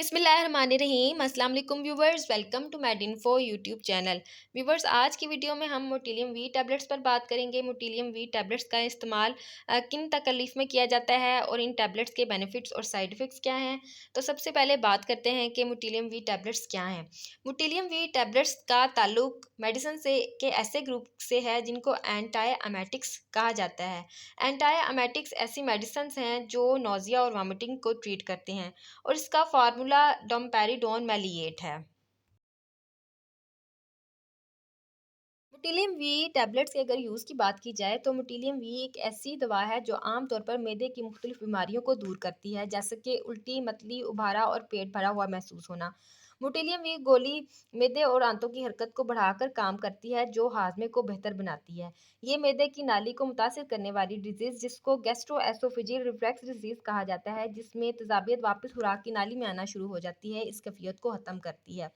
बिस्मिल्लाहिर्रहमानिर्रहीम अस्सलाम वालेकुम viewers, welcome to MediInfo YouTube channel. Viewers, आज की वीडियो में हम मोटिलियम वी टैबलेट्स पर बात करेंगे। मोटिलियम वी टैबलेट्स का इस्तेमाल किन तकलीफ़ में किया जाता है और इन टैबलेट्स के बेनिफिट्स और साइड इफ़ेक्ट्स क्या हैं। तो सबसे पहले बात करते हैं कि मोटिलियम वी टैबलेट्स क्या हैं। मोटिलियम वी टैबलेट्स का ताल्लुक मेडिसिन से के ऐसे ग्रुप से है जिनको एंटी एमेटिक्स कहा जाता है। एंटी एमेटिक्स ऐसी मेडिसिन हैं जो नोज़िया और वॉमिटिंग को ट्रीट करते हैं और इसका फार्मूला डोमपेरिडोन मैलिएट है। मोटिलियम वी टैबलेट्स के अगर यूज़ की बात की जाए तो मोटिलियम वी एक ऐसी दवा है जो आमतौर पर मैदे की मुख्तलिफ बीमारियों को दूर करती है, जैसे कि उल्टी, मतली, उबारा और पेट भरा हुआ महसूस होना। मोटिलियम वी गोली मैदे और आंतों की हरकत को बढ़ाकर काम करती है, जो हाजमे को बेहतर बनाती है। ये मैदे की नाली को मुतासिर करने वाली डिजीज़, जिसको गैस्ट्रोएसोफेजियल रिफ्लक्स डिजीज़ कहा जाता है, जिसमें तेज़ाबियत वापस खुराक की नाली में आना शुरू हो जाती है, इस कैफियत को ख़त्म करती है।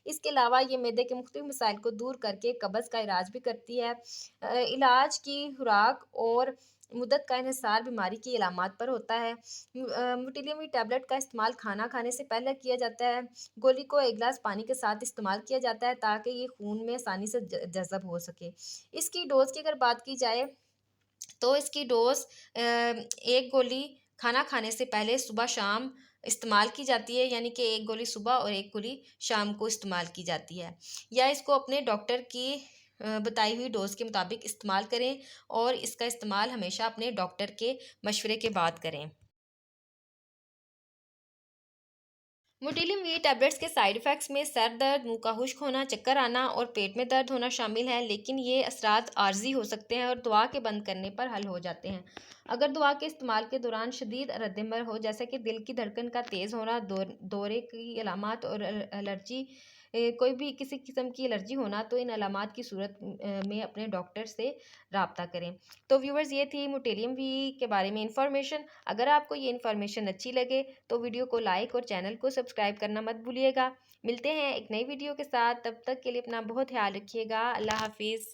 इसके अलावा ये मैदे के मुख्तलिफ मसाइल को दूर करके कब्ज़ का इलाज भी करती है। इलाज की खुराक और मुद्दत का इन्हिसार बीमारी की अलामात पर होता है। मोटिलियम टैबलेट का इस्तेमाल खाना खाने से पहले किया जाता है। गोली को 1 गिलास पानी के साथ इस्तेमाल किया जाता है ताकि ये खून में आसानी से जज़ब हो सके। इसकी डोज़ की अगर बात की जाए तो इसकी डोज़ 1 गोली खाना खाने से पहले सुबह-शाम इस्तेमाल की जाती है, यानी कि 1 गोली सुबह और 1 गोली शाम को इस्तेमाल की जाती है। या इसको अपने डॉक्टर की बताई हुई डोज़ के मुताबिक इस्तेमाल करें और इसका इस्तेमाल हमेशा अपने डॉक्टर के मशवरे के बाद करें। मोटिलियम वी टैबलेट्स के साइड इफ़ेक्ट्स में सर दर्द, मुँह का खुश्क होना, चक्कर आना और पेट में दर्द होना शामिल है, लेकिन ये असरात आर्ज़ी हो सकते हैं और दवा के बंद करने पर हल हो जाते हैं। अगर दवा के इस्तेमाल के दौरान शदीद रद्द-ए-अमल हो, जैसे कि दिल की धड़कन का तेज़ होना, दौरे की अलामत और एलर्जी, कोई भी किसी किस्म की एलर्जी होना, तो इन अलामत की सूरत में अपने डॉक्टर से राब्ता करें। तो व्यूअर्स, ये थी मोटिलियम वी के बारे में इन्फॉर्मेशन। अगर आपको ये इन्फॉर्मेशन अच्छी लगे तो वीडियो को लाइक और चैनल को सब्सक्राइब करना मत भूलिएगा। मिलते हैं एक नई वीडियो के साथ, तब तक के लिए अपना बहुत ख्याल रखिएगा। अल्लाह हाफ़िज़।